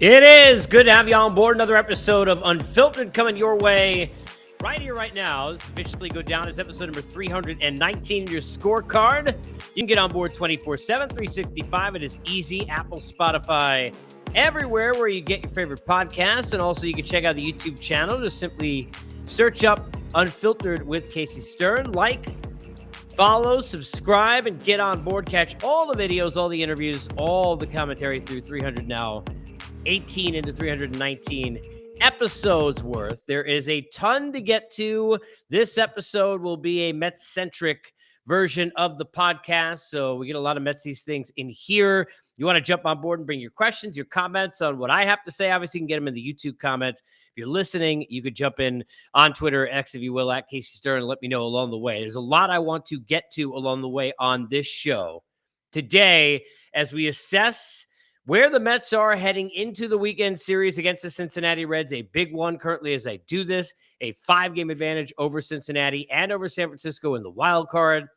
It is good to have you on board. Another episode of Unfiltered coming your way right here, right now. This officially go down as episode number 319 in your scorecard. You can get on board 24/7, 365. It is easy. Apple, Spotify, everywhere where you get your favorite podcasts. And also you can check out the YouTube channel. Just simply search up Unfiltered with Casey Stern. Like, follow, subscribe, and get on board. Catch all the videos, all the interviews, all the commentary through 300 now. 18 into 319 episodes worth. There is a ton to get to. This episode will be a Mets-centric version of the podcast, so we get a lot of Metsies things in here. You want to jump on board and bring your questions, your comments on what I have to say. Obviously, you can get them in the YouTube comments. If you're listening, you could jump in on Twitter, X, if you will, at Casey Stern, and let me know along the way. There's a lot I want to get to along the way on this show today as we assess where the Mets are heading into the weekend series against the Cincinnati Reds, a big one currently as I do this, a 5-game advantage over Cincinnati and over San Francisco in the wild card.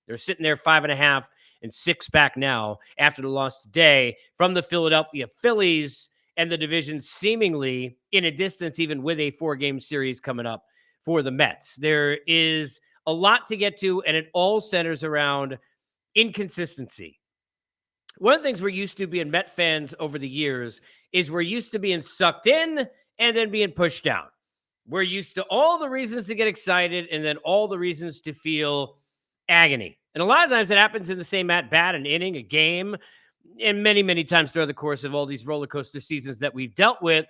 They're sitting there 5.5 and 6 back now after the loss today from the Philadelphia Phillies, and the division seemingly in a distance, even with a 4-game series coming up for the Mets. There is a lot to get to, and it all centers around inconsistency. One of the things we're used to being Met fans over the years is we're used to being sucked in and then being pushed out. We're used to all the reasons to get excited and then all the reasons to feel agony. And a lot of times it happens in the same at-bat, an inning, a game, and many, many times throughout the course of all these roller coaster seasons that we've dealt with.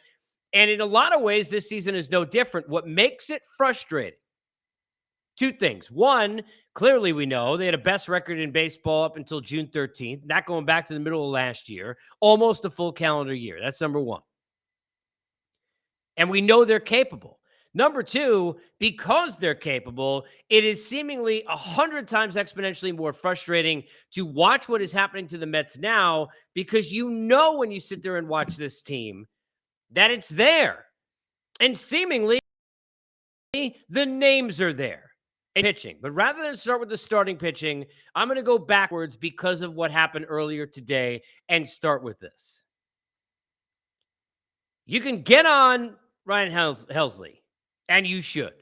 And in a lot of ways, this season is no different. What makes it frustrating? Two things. One, clearly we know they had a best record in baseball up until June 13th, not going back to the middle of last year, almost a full calendar year. That's number one. And we know they're capable. Number two, because they're capable, it is seemingly 100 times exponentially more frustrating to watch what is happening to the Mets now, because you know when you sit there and watch this team that it's there. And seemingly the names are there. Pitching. But rather than start with the starting pitching, I'm going to go backwards because of what happened earlier today and start with this. You can get on Ryan Helsley, and you should.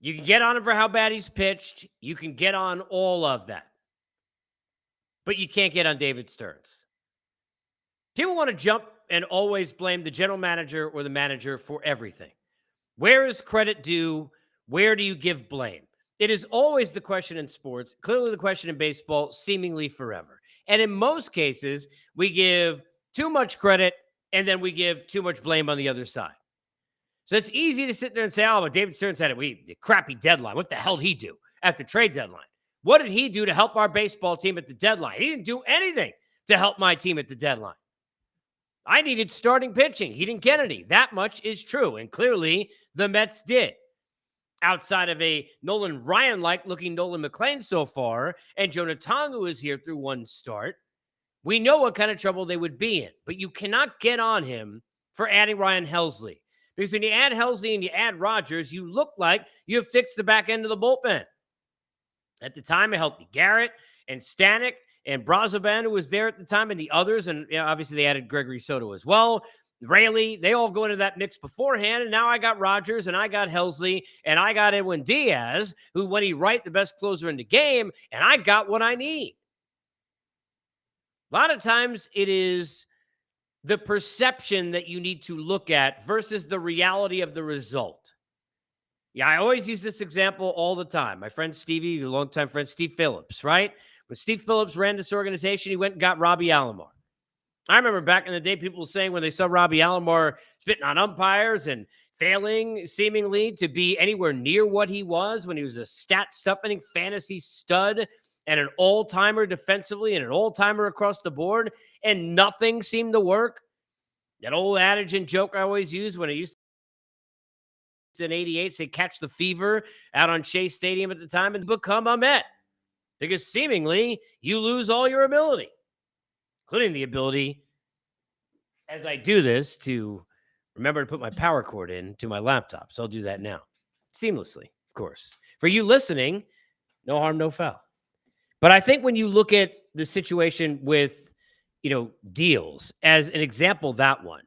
You can get on him for how bad he's pitched. You can get on all of that. But you can't get on David Stearns. People want to jump and always blame the general manager or the manager for everything. Where is credit due? Where do you give blame? It is always the question in sports, clearly the question in baseball, seemingly forever. And in most cases, we give too much credit and then we give too much blame on the other side. So it's easy to sit there and say, oh, but David Stearns had a crappy deadline. What the hell did he do at the trade deadline? What did he do to help our baseball team at the deadline? He didn't do anything to help my team at the deadline. I needed starting pitching. He didn't get any. That much is true. And clearly the Mets did. Outside of a Nolan Ryan-like looking Nolan McLean so far, and Jonah Tongu is here through one start, we know what kind of trouble they would be in. But you cannot get on him for adding Ryan Helsley. Because when you add Helsley and you add Rogers, you look like you have fixed the back end of the bullpen. At the time, a healthy Garrett and Stanek and Brazoban, who was there at the time, and the others, and obviously they added Gregory Soto as well. Rayleigh, they all go into that mix beforehand, and now I got Rogers, and I got Helsley, and I got Edwin Diaz, who, when he right, the best closer in the game, and I got what I need. A lot of times it is the perception that you need to look at versus the reality of the result. Yeah, I always use this example all the time. My friend Stevie, your longtime friend Steve Phillips, right? When Steve Phillips ran this organization, he went and got Robbie Alomar. I remember back in the day, people saying when they saw Robbie Alomar spitting on umpires and failing seemingly to be anywhere near what he was when he was a stat-stuffing fantasy stud and an all-timer defensively and an all-timer across the board, and nothing seemed to work. That old adage and joke I always use when I used to in 88 say catch the fever out on Shea Stadium at the time and become a Met. Because seemingly you lose all your ability, including the ability, as I do this, to remember to put my power cord in to my laptop. So I'll do that now. Seamlessly, of course. For you listening, no harm, no foul. But I think when you look at the situation with deals. As an example, that one.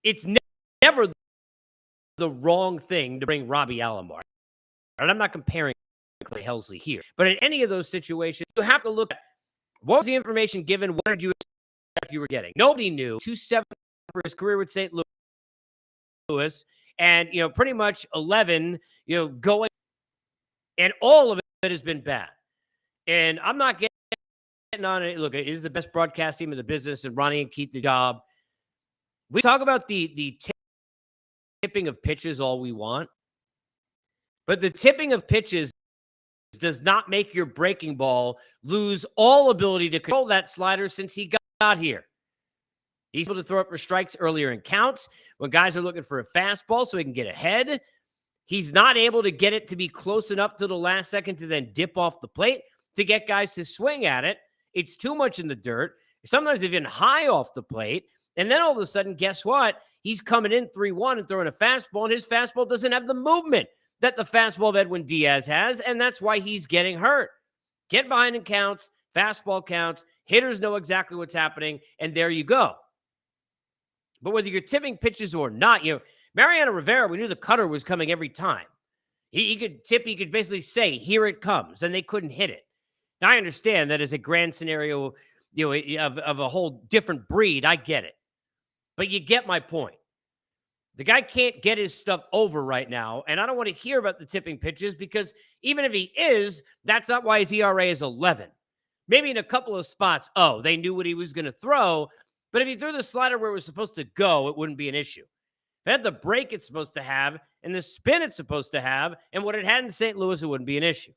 It's never the wrong thing to bring Robbie Alomar. And I'm not comparing Clay Helsley here. But in any of those situations, you have to look at what was the information given? What did you expect you were getting? Nobody knew. 2.7 for his career with St. Louis. And, pretty much 11, going. And all of it has been bad. And I'm not getting on it. Look, it is the best broadcast team in the business, and Ronnie and Keith the job. We talk about the tipping of pitches all we want. But the tipping of pitches does not make your breaking ball lose all ability to control that slider since he got here. He's able to throw it for strikes earlier in counts when guys are looking for a fastball so he can get ahead. He's not able to get it to be close enough to the last second to then dip off the plate to get guys to swing at it. It's too much in the dirt. Sometimes even high off the plate. And then all of a sudden, guess what? He's coming in 3-1 and throwing a fastball, and his fastball doesn't have the movement that the fastball of Edwin Diaz has, and that's why he's getting hurt. Get behind in counts, fastball counts, hitters know exactly what's happening, and there you go. But whether you're tipping pitches or not, Mariano Rivera, we knew the cutter was coming every time. He could tip, he could basically say, here it comes, and they couldn't hit it. Now, I understand that as a grand scenario, of a whole different breed. I get it. But you get my point. The guy can't get his stuff over right now, and I don't want to hear about the tipping pitches because even if he is, that's not why his ERA is 11. Maybe in a couple of spots, they knew what he was going to throw, but if he threw the slider where it was supposed to go, it wouldn't be an issue. If it had the break it's supposed to have and the spin it's supposed to have and what it had in St. Louis, it wouldn't be an issue.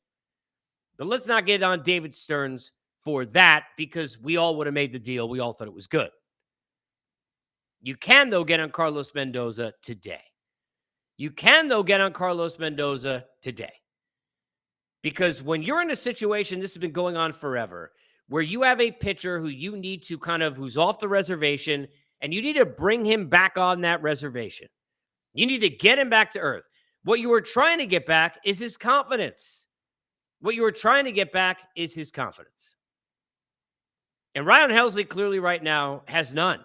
But let's not get on David Stearns for that because we all would have made the deal. We all thought it was good. You can, though, get on Carlos Mendoza today. Because when you're in a situation, this has been going on forever, where you have a pitcher who you need to who's off the reservation, and you need to bring him back on that reservation. You need to get him back to earth. What you were trying to get back is his confidence. And Ryan Helsley clearly right now has none.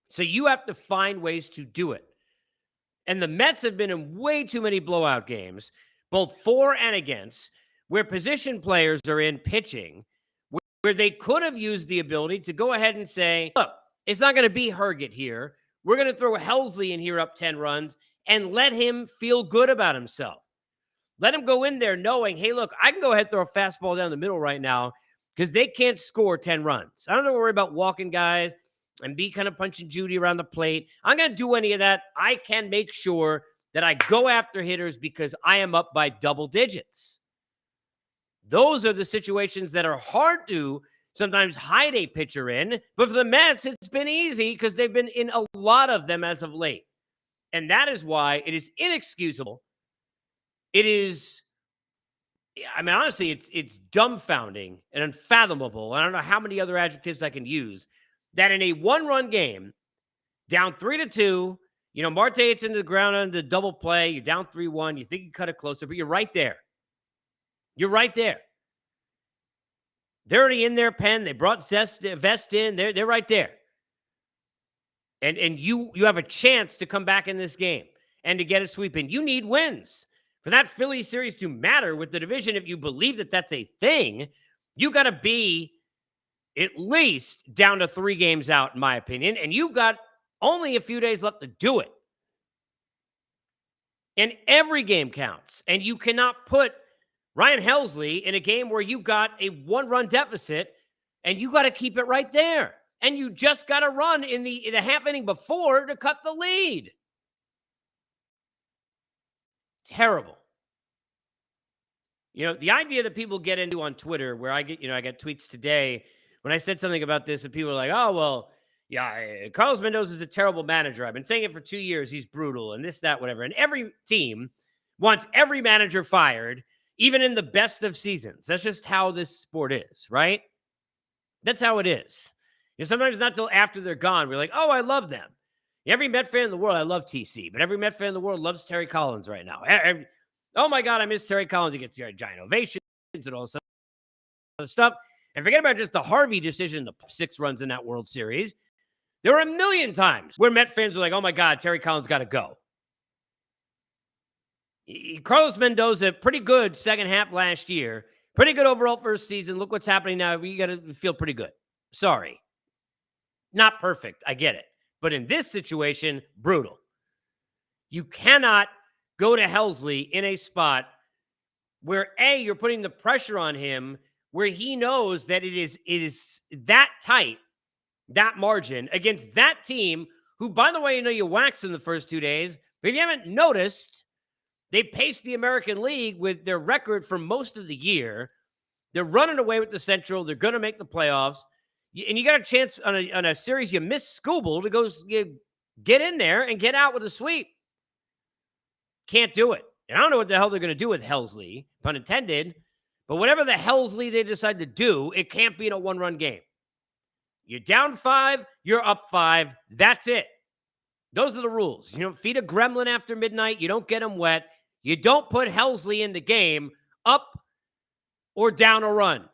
So you have to find ways to do it. And the Mets have been in way too many blowout games, both for and against, where position players are in pitching, where they could have used the ability to go ahead and say, look, it's not going to be Herget here. We're going to throw Helsley in here up 10 runs and let him feel good about himself. Let him go in there knowing, hey, look, I can go ahead and throw a fastball down the middle right now because they can't score 10 runs. I don't have to worry about walking guys and be kind of punching Judy around the plate. I'm going to do any of that. I can make sure that I go after hitters because I am up by double digits. Those are the situations that are hard to sometimes hide a pitcher in. But for the Mets, it's been easy because they've been in a lot of them as of late. And that is why it is inexcusable. It is, honestly, it's dumbfounding and unfathomable. I don't know how many other adjectives I can use. That in a one-run game, down 3-2, Marte hits into the ground on the double play. You're down 3-1. You think you cut it closer, but you're right there. They're already in their pen. They brought Vest in. They're right there. And you have a chance to come back in this game and to get a sweep in. You need wins. For that Philly series to matter with the division, if you believe that that's a thing, you got to be at least down to 3 games out, in my opinion, and you've got only a few days left to do it. And every game counts, and you cannot put Ryan Helsley in a game where you got a 1-run deficit, and you got to keep it right there. And you just got to run in the half inning before to cut the lead. Terrible. The idea that people get into on Twitter where I get tweets today when I said something about this and people are like, oh, well, yeah, Carlos Mendoza is a terrible manager. I've been saying it for 2 years. He's brutal and this, that, whatever. And every team wants every manager fired, even in the best of seasons. That's just how this sport is, right? That's how it is. Sometimes not till after they're gone, we're like, oh, I love them. Every Met fan in the world, I love TC, but every Met fan in the world loves Terry Collins right now. Oh, my God, I miss Terry Collins. He gets giant ovations and all this other stuff. And forget about just the Harvey decision, the 6 runs in that World Series. There were a million times where Met fans were like, oh my God, Terry Collins got to go. Carlos Mendoza, pretty good second half last year. Pretty good overall first season. Look what's happening now. You got to feel pretty good. Sorry. Not perfect. I get it. But in this situation, brutal. You cannot go to Helsley in a spot where, A, you're putting the pressure on him, where he knows that it is that tight, that margin against that team who, by the way, you waxed in the first 2 days. But if you haven't noticed, they paced the American League with their record for most of the year. They're running away with the Central. They're going to make the playoffs. And you got a chance on a series you missed Scooble to go get in there and get out with a sweep. Can't do it. And I don't know what the hell they're going to do with Helsley, pun intended. But whatever the Helsley they decide to do, it can't be in a one-run game. You're down 5, you're up 5. That's it. Those are the rules. You don't feed a gremlin after midnight. You don't get him wet. You don't put Helsley in the game up or down a run.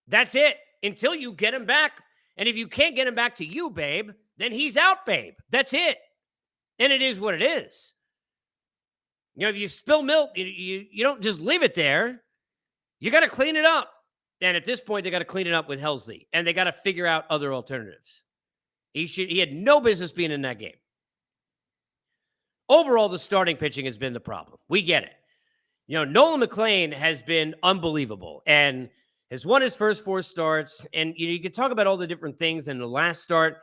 That's it until you get him back. And if you can't get him back to you, babe, then he's out, babe. That's it. And it is what it is. If you spill milk, you don't just leave it there. You got to clean it up. And at this point, they got to clean it up with Helsley. And they got to figure out other alternatives. He had no business being in that game. Overall, the starting pitching has been the problem. We get it. Nolan McLean has been unbelievable and has won his first 4 starts. And you could talk about all the different things in the last start,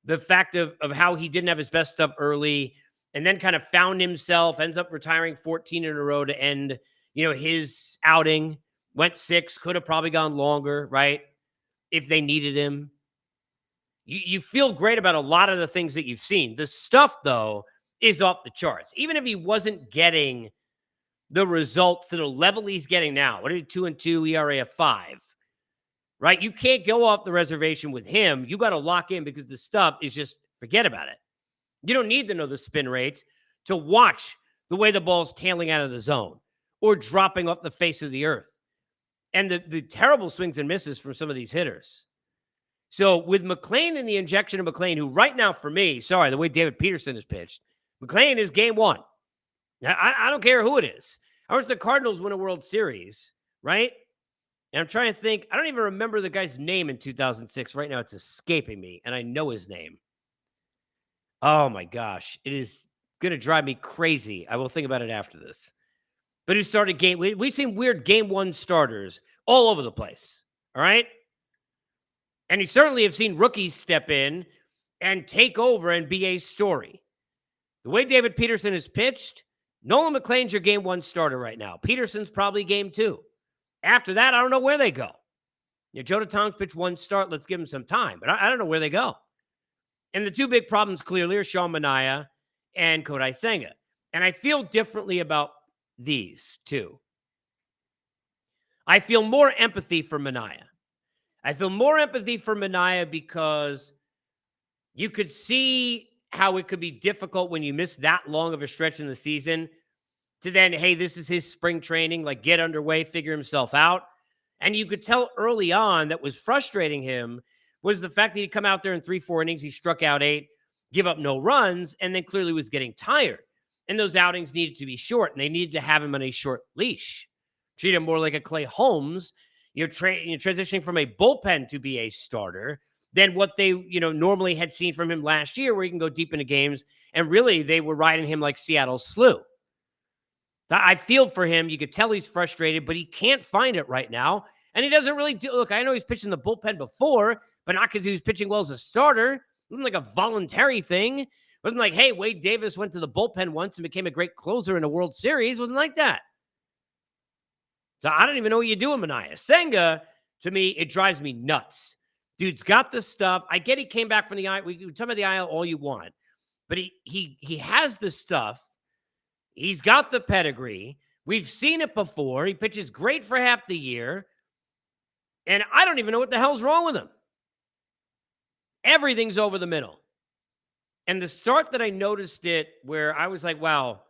the fact of how he didn't have his best stuff early and then kind of found himself, ends up retiring 14 in a row to end, his outing. Went 6, could have probably gone longer, right? If they needed him. You feel great about a lot of the things that you've seen. The stuff, though, is off the charts. Even if he wasn't getting the results to the level he's getting now, what are 2-2 ERA of 5, right? You can't go off the reservation with him. You got to lock in because the stuff is just, forget about it. You don't need to know the spin rates to watch the way the ball's tailing out of the zone or dropping off the face of the earth. And the terrible swings and misses from some of these hitters. So with McLean and the injection of McLean, who right now for me, the way David Peterson has pitched, McLean is game 1. I don't care who it is. I watched the Cardinals win a World Series, right? And I'm trying to think. I don't even remember the guy's name in 2006. Right now it's escaping me, and I know his name. Oh, my gosh. It is going to drive me crazy. I will think about it after this. But who started game? We've seen weird game 1 starters all over the place, all right? And you certainly have seen rookies step in and take over and be a story. The way David Peterson has pitched, Nolan McLean's your game 1 starter right now. Peterson's probably game 2. After that, I don't know where they go. Jonah Tom's pitched 1 start. Let's give him some time. But I don't know where they go. And the 2 big problems clearly are Sean Manaea and Kodai Senga. And I feel differently about these 2. I feel more empathy for Manaea. I feel more empathy for Manaea because you could see how it could be difficult when you miss that long of a stretch in the season to then, hey, this is his spring training, like get underway, figure himself out. And you could tell early on that was frustrating him was the fact that he'd come out there in 3-4 innings, he struck out 8, give up no runs, and then clearly was getting tired. And those outings needed to be short, and they needed to have him on a short leash. Treat him more like a Clay Holmes, you're transitioning from a bullpen to be a starter than what they, normally had seen from him last year, where he can go deep into games. And really, they were riding him like Seattle's slew. I feel for him. You could tell he's frustrated, but he can't find it right now. And he doesn't really do. Look, I know he's pitched in the bullpen before, but not because he was pitching well as a starter. It wasn't like a voluntary thing. It wasn't like, hey, Wade Davis went to the bullpen once and became a great closer in a World Series. It wasn't like that. So I don't even know what you do with Manaea. Senga, to me, it drives me nuts. Dude's got the stuff. I get he came back from the IL. We can talk about the IL all you want. But he has the stuff. He's got the pedigree. We've seen it before. He pitches great for half the year. And I don't even know what the hell's wrong with him. Everything's over the middle. And the start that I noticed it where I was like, wow,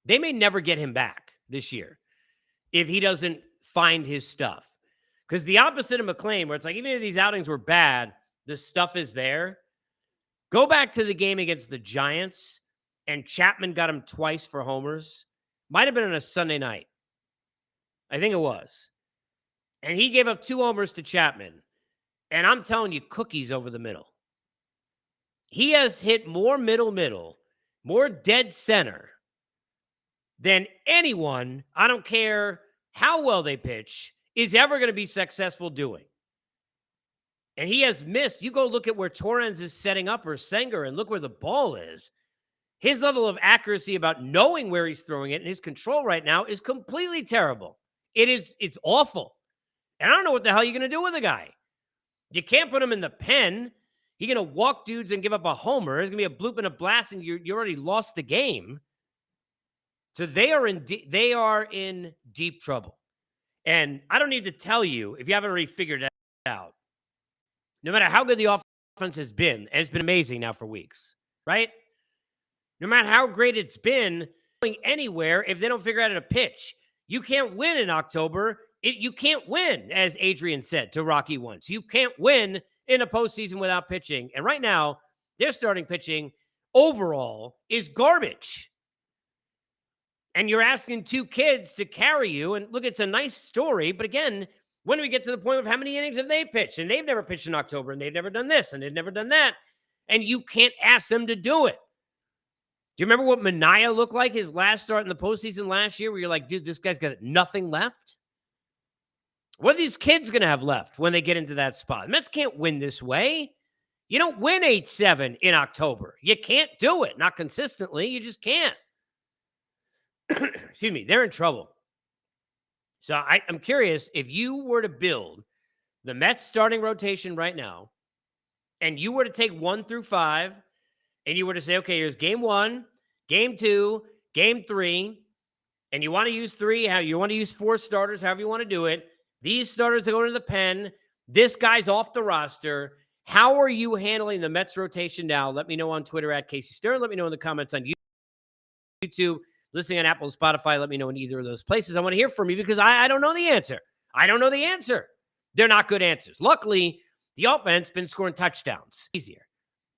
they may never get him back this year if he doesn't find his stuff. Because the opposite of McLean, where it's like, even if these outings were bad, the stuff is there. Go back to the game against the Giants, and Chapman got him twice for homers. Might have been on a Sunday night. I think it was. And he gave up 2 homers to Chapman. And I'm telling you, cookies over the middle. He has hit more middle, more dead center than anyone, I don't care how well they pitch, is ever going to be successful doing. And he has missed. You go look at where Torrens is setting up or Senger and look where the ball is. His level of accuracy about knowing where he's throwing it and his control right now is completely terrible. It's awful. And I don't know what the hell you're going to do with a guy. You can't put him in the pen. You're going to walk dudes and give up a homer. There's going to be a bloop and a blast, and you already lost the game. So they are in deep trouble. And I don't need to tell you, if you haven't already figured it out, no matter how good the offense has been, and it's been amazing now for weeks, right? No matter how great it's been, going anywhere if they don't figure out how to pitch. You can't win in October. You can't win, as Adrian said to Rocky once. You can't win in a postseason without pitching. And right now, their starting pitching overall is garbage. And you're asking 2 kids to carry you. And look, it's a nice story. But again, when do we get to the point of how many innings have they pitched? And they've never pitched in October, and they've never done this, and they've never done that. And you can't ask them to do it. Do you remember what Manaea looked like his last start in the postseason last year, where you're like, dude, this guy's got nothing left? What are these kids going to have left when they get into that spot? The Mets can't win this way. You don't win 8-7 in October. You can't do it. Not consistently. You just can't. Excuse me. They're in trouble. So I'm curious, if you were to build the Mets starting rotation right now, and you were to take 1 through 5, and you were to say, okay, here's game 1, game 2, game 3, and you want to use 3, how you want to use 4 starters, however you want to do it. These starters are going to the pen. This guy's off the roster. How are you handling the Mets rotation now? Let me know on Twitter at Casey Stern. Let me know in the comments on YouTube. Listening on Apple and Spotify, let me know in either of those places. I want to hear from you because I don't know the answer. I don't know the answer. They're not good answers. Luckily, the offense been scoring touchdowns. Easier.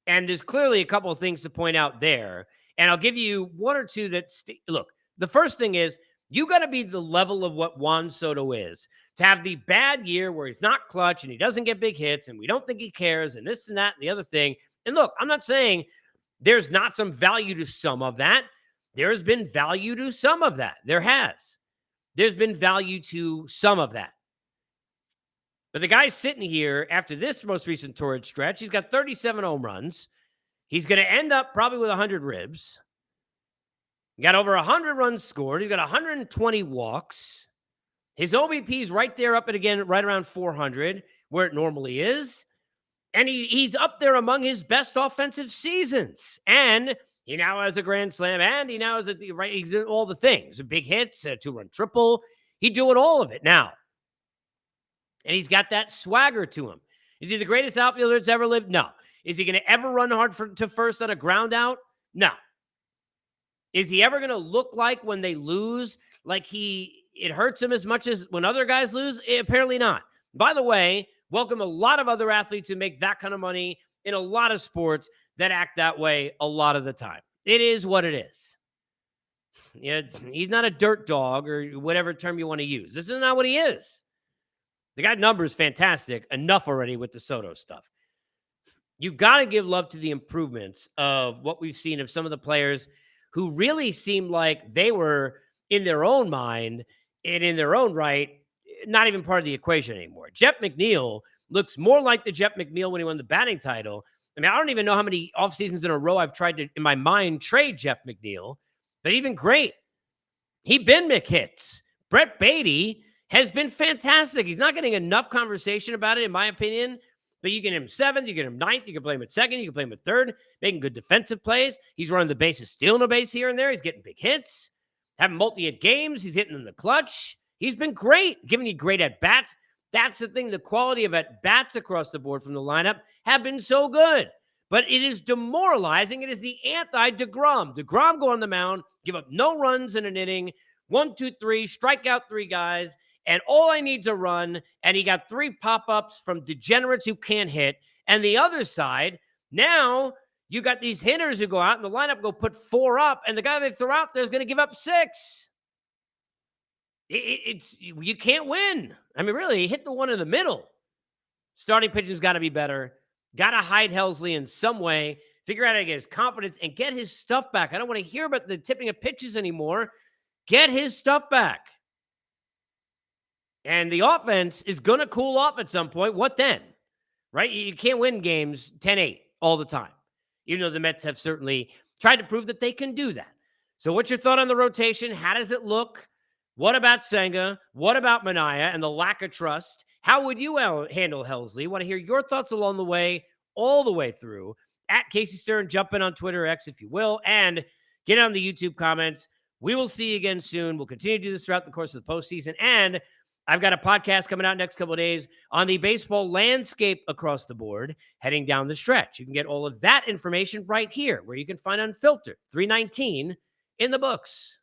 And there's clearly a couple of things to point out there. And I'll give you 1 or 2 that look, the first thing is you got to be the level of what Juan Soto is. To have the bad year where he's not clutch and he doesn't get big hits and we don't think he cares and this and that and the other thing. And look, I'm not saying there's not some value to some of that. There has been value to some of that. There has. There's been value to some of that. But the guy's sitting here after this most recent torrid stretch. He's got 37 home runs. He's going to end up probably with 100 ribs. He got over 100 runs scored. He's got 120 walks. His OBP is right there up at, again, right around 400, where it normally is. And he's up there among his best offensive seasons. And he now has a grand slam, and he now has he's doing all the things. Big hits, a 2-run triple. He's doing all of it now. And he's got that swagger to him. Is he the greatest outfielder that's ever lived? No. Is he going to ever run hard to first on a ground out? No. Is he ever going to look like when they lose, like it hurts him as much as when other guys lose? Apparently not. By the way, welcome a lot of other athletes who make that kind of money in a lot of sports that act that way a lot of the time. It is what it is. Yeah, he's not a dirt dog or whatever term you want to use. This is not what he is. The guy number is fantastic. Enough already with the Soto stuff. You got to give love to the improvements of what we've seen of some of the players who really seemed like they were in their own mind and in their own right, not even part of the equation anymore. Jeff McNeil looks more like the Jeff McNeil when he won the batting title. I mean, I don't even know how many off seasons in a row I've tried to, in my mind, trade Jeff McNeil, but he's been great. He's been McHits. Brett Beatty has been fantastic. He's not getting enough conversation about it, in my opinion, but you get him 7th, you get him 9th, you can play him at 2nd, you can play him at 3rd, making good defensive plays. He's running the bases, stealing a base here and there. He's getting big hits, having multi-hit games. He's hitting in the clutch. He's been great, giving you great at-bats. That's the thing. The quality of at-bats across the board from the lineup have been so good. But it is demoralizing. It is the anti-DeGrom. DeGrom go on the mound, give up no runs in an inning, 1, 2, 3, strike out 3 guys, and all I need to run, and he got 3 pop-ups from degenerates who can't hit. And the other side, now you got these hitters who go out in the lineup, go put 4 up, and the guy they throw out there is going to give up 6. It's you can't win. I mean, really, he hit the one in the middle. Starting pitching's got to be better. Got to hide Helsley in some way. Figure out how to get his confidence and get his stuff back. I don't want to hear about the tipping of pitches anymore. Get his stuff back. And the offense is going to cool off at some point. What then? Right? You can't win games 10-8 all the time. Even though the Mets have certainly tried to prove that they can do that. So what's your thought on the rotation? How does it look? What about Senga? What about Manaea and the lack of trust? How would you handle Helsley? Want to hear your thoughts along the way, all the way through. At Casey Stern, jump in on Twitter, X if you will, and get on the YouTube comments. We will see you again soon. We'll continue to do this throughout the course of the postseason. And I've got a podcast coming out next couple of days on the baseball landscape across the board, heading down the stretch. You can get all of that information right here, where you can find Unfiltered 319 in the books.